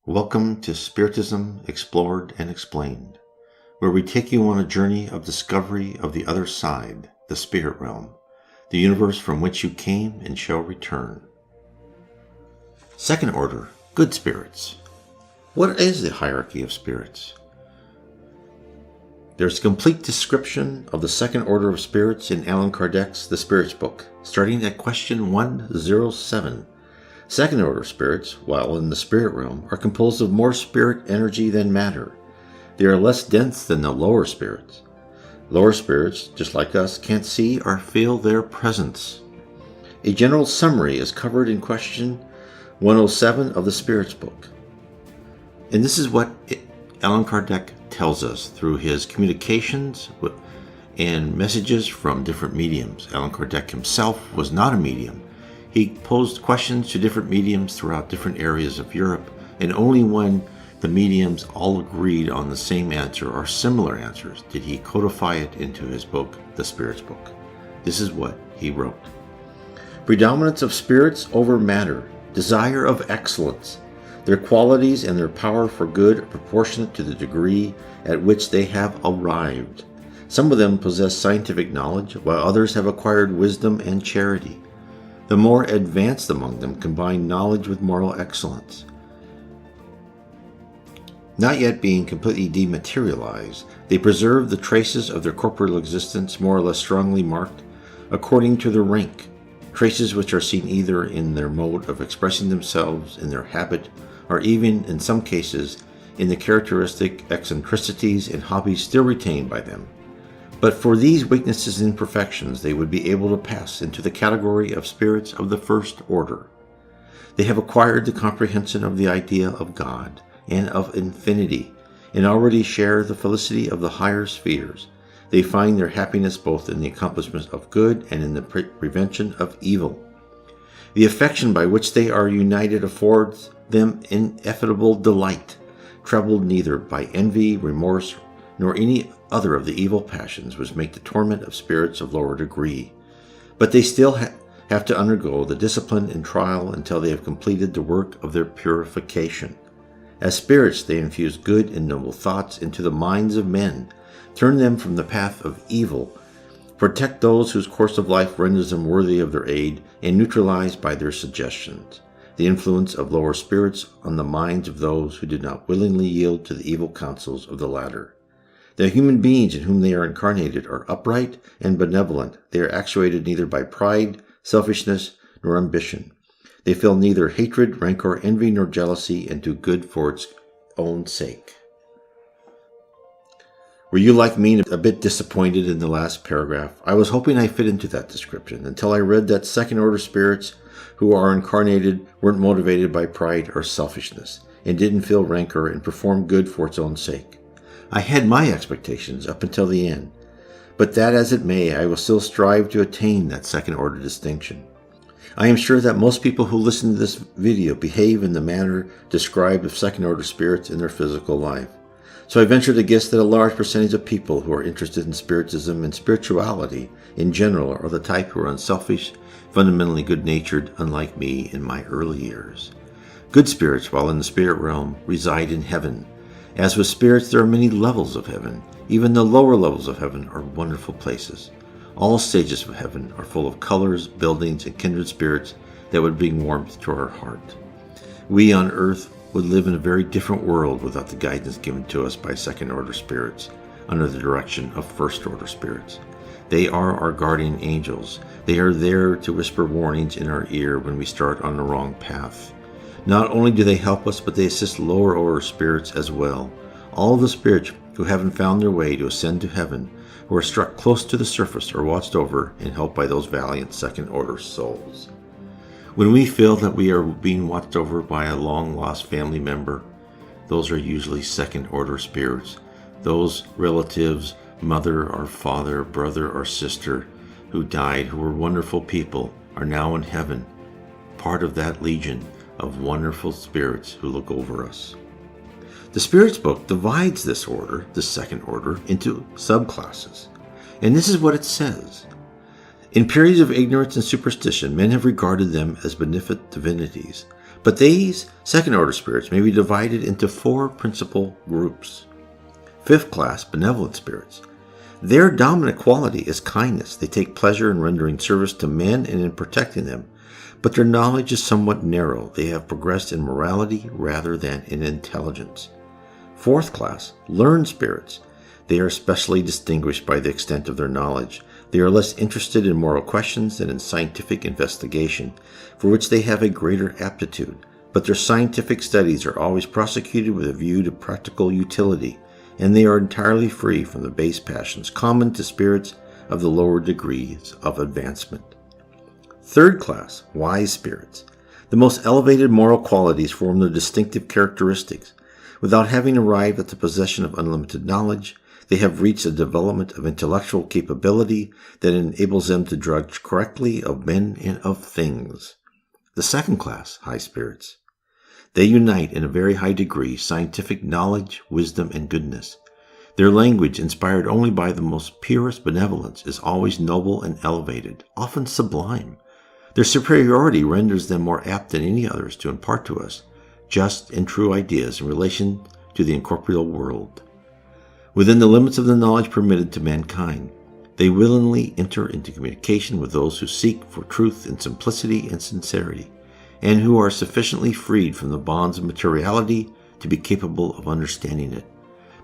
Welcome to Spiritism Explored and Explained, where we take you on a journey of discovery of the other side, the spirit realm, the universe from which you came and shall return. Second order, good spirits. What is the hierarchy of spirits? There's a complete description of the second order of spirits in Allan Kardec's The Spirits book, starting at question 107. Second order spirits, while in the spirit realm, are composed of more spirit energy than matter. They are less dense than the lower spirits. Lower spirits, just like us, can't see or feel their presence. A general summary is covered in question 107 of the Spirits book. And this is what Allan Kardec tells us through his communications and messages from different mediums. Allan Kardec himself was not a medium. He posed questions to different mediums throughout different areas of Europe, and only when the mediums all agreed on the same answer or similar answers did he codify it into his book, The Spirits book. This is what he wrote. Predominance of spirits over matter, desire of excellence. Their qualities and their power for good are proportionate to the degree at which they have arrived. Some of them possess scientific knowledge, while others have acquired wisdom and charity. The more advanced among them combine knowledge with moral excellence. Not yet being completely dematerialized, they preserve the traces of their corporeal existence more or less strongly marked according to their rank, traces which are seen either in their mode of expressing themselves, in their habit, or even, in some cases, in the characteristic eccentricities and hobbies still retained by them. But for these weaknesses and imperfections, they would be able to pass into the category of spirits of the first order. They have acquired the comprehension of the idea of God and of infinity, and already share the felicity of the higher spheres. They find their happiness both in the accomplishment of good and in the prevention of evil. The affection by which they are united affords them ineffable delight, troubled neither by envy, remorse, nor any other of the evil passions which make the torment of spirits of lower degree. But they still have to undergo the discipline and trial until they have completed the work of their purification. As spirits, they infuse good and noble thoughts into the minds of men, turn them from the path of evil, protect those whose course of life renders them worthy of their aid, and neutralize by their suggestions the influence of lower spirits on the minds of those who did not willingly yield to the evil counsels of the latter. The human beings in whom they are incarnated are upright and benevolent. They are actuated neither by pride, selfishness, nor ambition. They feel neither hatred, rancor, envy, nor jealousy, and do good for its own sake. Were you like me a bit disappointed in the last paragraph? I was hoping I fit into that description until I read that second order spirits who are incarnated weren't motivated by pride or selfishness and didn't feel rancor and perform good for its own sake. I had my expectations up until the end, but that as it may, I will still strive to attain that second order distinction. I am sure that most people who listen to this video behave in the manner described of second order spirits in their physical life. So I venture to guess that a large percentage of people who are interested in Spiritism and spirituality in general are the type who are unselfish, fundamentally good-natured, unlike me in my early years. Good spirits, while in the spirit realm, reside in heaven. As with spirits, there are many levels of heaven. Even the lower levels of heaven are wonderful places. All stages of heaven are full of colors, buildings, and kindred spirits that would bring warmth to our heart. We on earth would live in a very different world without the guidance given to us by second-order spirits, under the direction of first-order spirits. They are our guardian angels. They are there to whisper warnings in our ear when we start on the wrong path. Not only do they help us, but they assist lower-order spirits as well. All the spirits who haven't found their way to ascend to heaven, who are struck close to the surface, are watched over and helped by those valiant second-order souls. When we feel that we are being watched over by a long-lost family member, those are usually second-order spirits. Those relatives, mother or father, brother or sister, who died, who were wonderful people, are now in heaven, part of that legion of wonderful spirits who look over us. The Spirits book divides this order, the second order, into subclasses. And this is what it says. In periods of ignorance and superstition, men have regarded them as beneficent divinities, But these second-order spirits may be divided into 4 principal groups. 5th class, benevolent spirits. Their dominant quality is kindness. They take pleasure in rendering service to men and in protecting them, but their knowledge is somewhat narrow. They have progressed in morality rather than in intelligence. 4th class, learned spirits. They are especially distinguished by the extent of their knowledge. They are less interested in moral questions than in scientific investigation, for which they have a greater aptitude, but their scientific studies are always prosecuted with a view to practical utility, and they are entirely free from the base passions common to spirits of the lower degrees of advancement. 3rd class, wise spirits. The most elevated moral qualities form their distinctive characteristics. Without having arrived at the possession of unlimited knowledge, they have reached a development of intellectual capability that enables them to judge correctly of men and of things. The 2nd class, high spirits. They unite in a very high degree scientific knowledge, wisdom, and goodness. Their language, inspired only by the most purest benevolence, is always noble and elevated, often sublime. Their superiority renders them more apt than any others to impart to us just and true ideas in relation to the incorporeal world. Within the limits of the knowledge permitted to mankind, they willingly enter into communication with those who seek for truth in simplicity and sincerity, and who are sufficiently freed from the bonds of materiality to be capable of understanding it.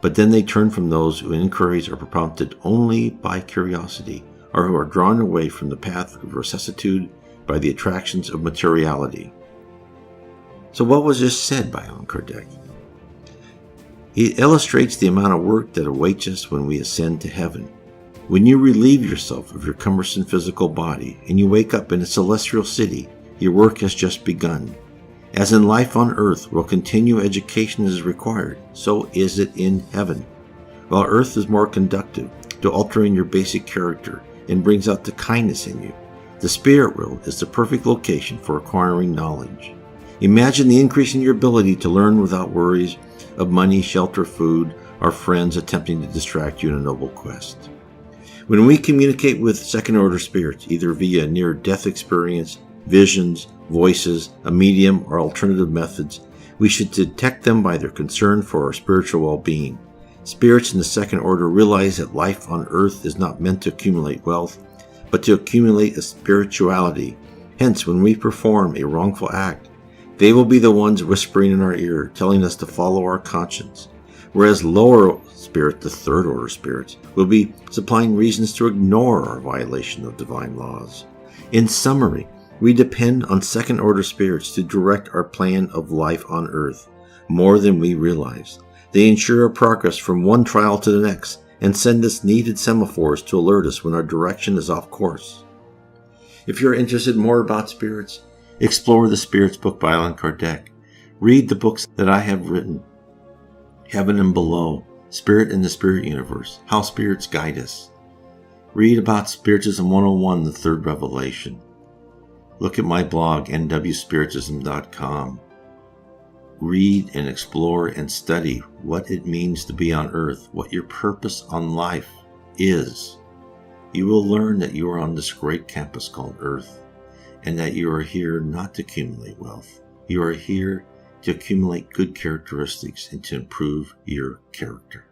But then they turn from those whose inquiries are prompted only by curiosity, or who are drawn away from the path of vicissitude by the attractions of materiality. So what was just said by Allan Kardec? He illustrates the amount of work that awaits us when we ascend to heaven. When you relieve yourself of your cumbersome physical body and you wake up in a celestial city, your work has just begun. As in life on earth, where continued education is required, so is it in heaven. While earth is more conducive to altering your basic character and brings out the kindness in you, the spirit world is the perfect location for acquiring knowledge. Imagine the increase in your ability to learn without worries of money, shelter, food, or friends attempting to distract you in a noble quest. When we communicate with second-order spirits, either via near-death experience, visions, voices, a medium, or alternative methods, we should detect them by their concern for our spiritual well-being. Spirits in the second order realize that life on earth is not meant to accumulate wealth, but to accumulate a spirituality. Hence, when we perform a wrongful act, they will be the ones whispering in our ear, telling us to follow our conscience, whereas lower spirits, the third order spirits, will be supplying reasons to ignore our violation of divine laws. In summary, we depend on second order spirits to direct our plan of life on earth more than we realize. They ensure our progress from one trial to the next and send us needed semaphores to alert us when our direction is off course. If you're interested more about spirits, explore the Spirits book by Allan Kardec. Read the books that I have written: Heaven and Below, Spirit in the Spirit Universe, How Spirits Guide Us. Read about Spiritism 101, the Third Revelation. Look at my blog, nwspiritism.com. Read and explore and study what it means to be on earth, what your purpose on life is. You will learn that you are on this great campus called Earth, and that you are here not to accumulate wealth. You are here to accumulate good characteristics and to improve your character.